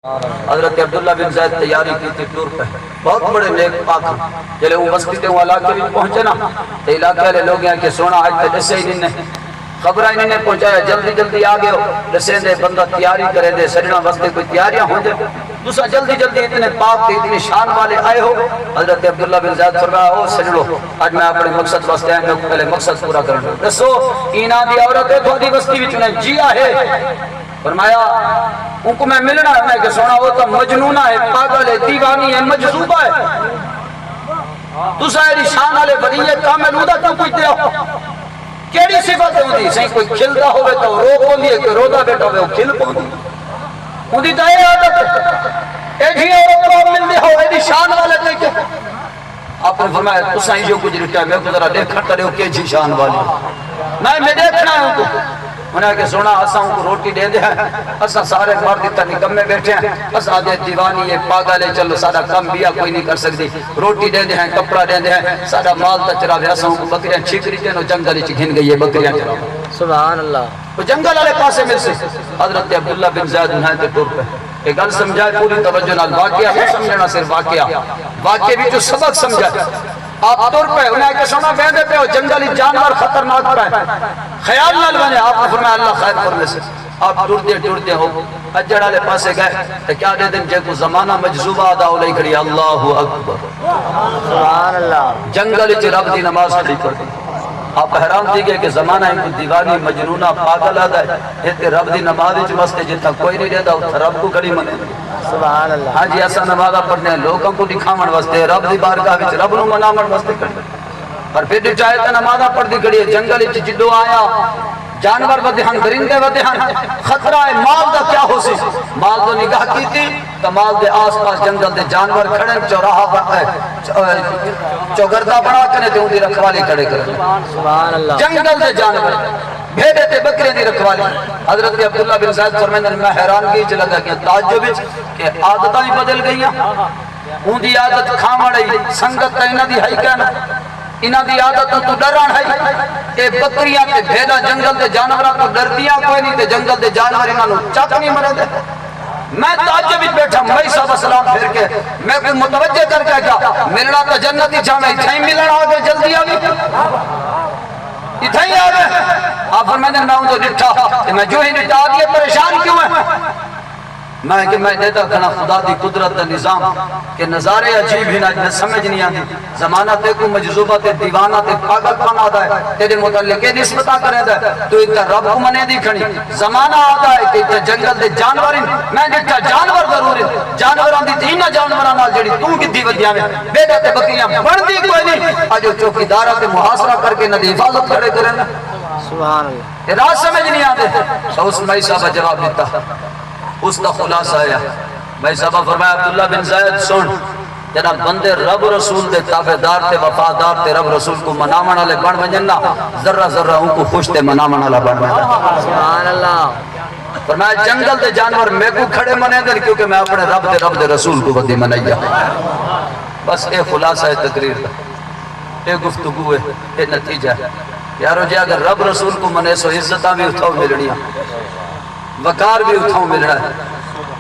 حضرت عبداللہ بن زید تیاری کی تھی ٹور پہ بہت بڑے نیک پاک جلے وہ مسجد کے علاقے بھی پہنچے نا تو علاقے والے لوگ ہیں کہ سونا آج تک جسے ہی نہیں خبرہ انہیں نے پہنچایا جلدی جلدی آگے ہو جسے دے بندہ تیاری کرے دے سجنہ وستے کوئی تیاریاں ہوں دے دوسرا جلدی جلدی اتنے پاک تھے اتنے شان والے آئے ہو حضرت عبداللہ بن زید فرمایا او سجنو آج میں اپنے مقصد واسطے آئے میں پہلے مقصد پورا کرنے رسو اینا دی عورت ہے تھوڑی بستی بھی چنے جیا ہے فرمایا ان کو میں ملنا ہے میں کہ سونا وہ تو مجنونہ ہے پاگل ہے دیوانی ہے مجذوبہ ہے تو سائری شان والے ولی کامل ہودا کیوں پوچھتے ہو کیڑی صفت ہوندی صحیح کوئی کھلدا ہوئے تو رو پوندی ہے کہ رودا بیٹھا ہوئے وہ کھل پوندی ہوندی تو یہ عادت اے جی عورت کو مل دے ہو ایڈی شان والے دیکھے آپ نے فرمایا تو سائیں جو کچھ رکھا ہے میں کو ذرا دیکھا کرے ہو کہ جی شان والی میں دیکھنا ہے ان کو انہیں کہ سونا اساں کو روٹی دے دے ہیں اساں سارے مرد اتنا نکم میں بیٹھے ہیں اساں دے دیوانی ہے پاگل ہے چلو سارا کم بیا کوئی نہیں کر سکتی روٹی دے دے ہیں کپڑا دے دے ہیں سارا مال تا چرا دے اساں کو بکریاں چھکری دے نو جنگل چ گھن گئی ہے بکریاں چرا سبحان اللہ وہ جنگل والے پاسے مل سے حضرت عبداللہ بن زید انہیں تے ٹور پہ ایک گل سمجھائے پوری توجہ نال واقعہ نہیں سمجھنا صرف واقعہ بھی جو سبق سمجھائے آپ طور پہ انہیں کہ سونا بیندے پہ ہو جنگلی جانور خطرناک پہ خیال نہ لگانے آپ نے فرمایا اللہ خیر کرنے سے آپ ٹرتے ہو اجڑ والے پاسے گئے تو کیا دے دن جے کو زمانہ مجذوبہ آدھا ہو لئی کھڑی اللہ اکبر سبحان اللہ جنگل چ رب دی نماز کھڑی کر دی آپ حیران تھی گئے کہ زمانہ ان کو دیوانی مجنونہ پاگل آدھا ہے یہ رب دی نماز وچ مستے جتنا کوئی نہیں رہتا اتنا رب کو کھڑی منے سبحان اللہ ہاں جی ایسا نمازہ پڑھنے ہیں لوگوں کو دکھاون واسطے رب دی بارگاہ وچ رب نو مناون واسطے کھڑی پر پھر چاہے تو نمازہ پڑھ دی کھڑی ہے جنگل وچ جدو آیا جانور ودے ہن درندے ودے ہن خطرہ ہے مال دا کیا ہو سی مال تو نگاہ کی تھی تو مال دے آس پاس جنگل دے جانور کھڑے چوراہا چوگردہ بنا کنے تے ان دی رکھوالی کھڑے کرے سبحان اللہ جنگل دے جانور بھیڑے تے بکرے دی رکھوالی حضرت عبداللہ بن زید فرمائیں میں حیران کی چ لگا کہ تعجب وچ کہ عادتاں ہی بدل گئیاں اون دی عادت کھاون والی سنگت تے انہاں دی ہئی کہنا انہاں دی عادت تو ڈران ہے کہ بکریاں تے بھیڑا جنگل دے جانوراں تو ڈردیاں کوئی نہیں تے جنگل دے جانور انہاں نو چک نہیں مرے دے میں تعجب وچ بیٹھا مئی صاحب سلام پھر کے میں کوئی متوجہ کر کے کہا ملنا تو جنت ہی چاہنا اتھے ہی ملنا آ گئے جلدی آ گئی اتھے ہی آ گئے آپ فرمائیں میں ہوں تو ڈٹھا کہ میں جو ہی ڈٹھا آگئے پریشان کیوں ہے میں کہ میں دیتا کھنا خدا دی قدرت دا نظام کہ نظارے عجیب ہی نہ سمجھ نہیں آتی زمانہ تے کو مجذوبہ تے دیوانہ تے پاگل پان آدھا ہے تیرے متعلقے نسبتہ کرے دا ہے تو اتنا رب کو منے دی کھنی زمانہ آدھا ہے کہ اتنا جنگل دے جانور میں جتا جانور ضرور جانوران دی تینہ جانوران نال جڑی تو کی دی ودیاں میں بیٹا تے بکریاں بڑھ دی کوئی نہیں آجو چوکی دارہ تے محاصرہ کر کے نہ دی حفاظت کھڑے کریں سبحان اللہ یہ راز سمجھ نہیں آتے تو اس مئی صاحبہ جواب دیتا اس کا خلاصہ ہے میں صاحبہ فرمایا عبداللہ بن زید سن جناب بندے رب رسول دے تابعدار تے وفادار تے رب رسول کو منامن والے بن ونجنا ذرہ ذرہ ان کو خوش تے منامن والا بن ونجنا سبحان اللہ فرمایا جنگل دے جانور میں کو کھڑے منے دے کیونکہ میں اپنے رب دے رسول کو بدی منایا بس اے خلاصہ ہے تقریر اے گفتگو ہے اے نتیجہ ہے یارو جی اگر رب رسول کو منے سو عزتاں بھی اتھاؤ ملنیاں وقار بھی اتھاؤں مل رہا ہے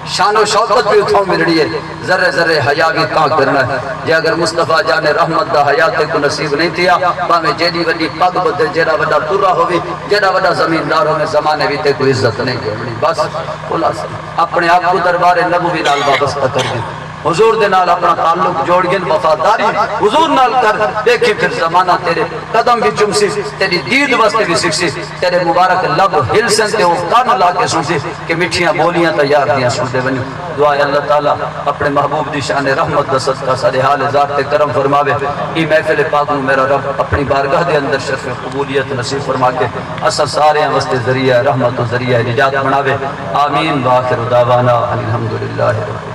شان و شوقت بھی اتھاؤں مل رہی ہے ذرے ذرے حیاء بھی کام کرنا ہے جے اگر مصطفیٰ جان رحمت دا حیات کو نصیب نہیں تھیا باہمیں جیڑی وڈی پگ بدل جیڑا وڈا ترہ ہوئی جیڑا وڈا زمیندار ہوئے زمانے بھی تے کوئی عزت نہیں کرنی بس خلاص اپنے آپ کو دربار نبوی نال وابستہ کر دی حضور دے نال اپنا تعلق جوڑ گن وفاداری حضور نال کر دیکھیں پھر زمانہ تیرے قدم بھی چمسی تیری دید واسطے بھی سکسی تیرے مبارک لب ہل سنتے ہو کان لا کے سنسی کہ مٹھیاں بولیاں تیار دیاں سنتے بنی دعا ہے اللہ تعالیٰ اپنے محبوب دی شان رحمت دست کا سارے حال ذات تے کرم فرماوے ای محفل پاک نو میرا رب اپنی بارگاہ دے اندر شرف قبولیت نصیب فرما کے اسا سارے واسطے ذریعہ رحمت و ذریعہ نجات بناوے آمین وآخر دعوانا الحمدللہ رب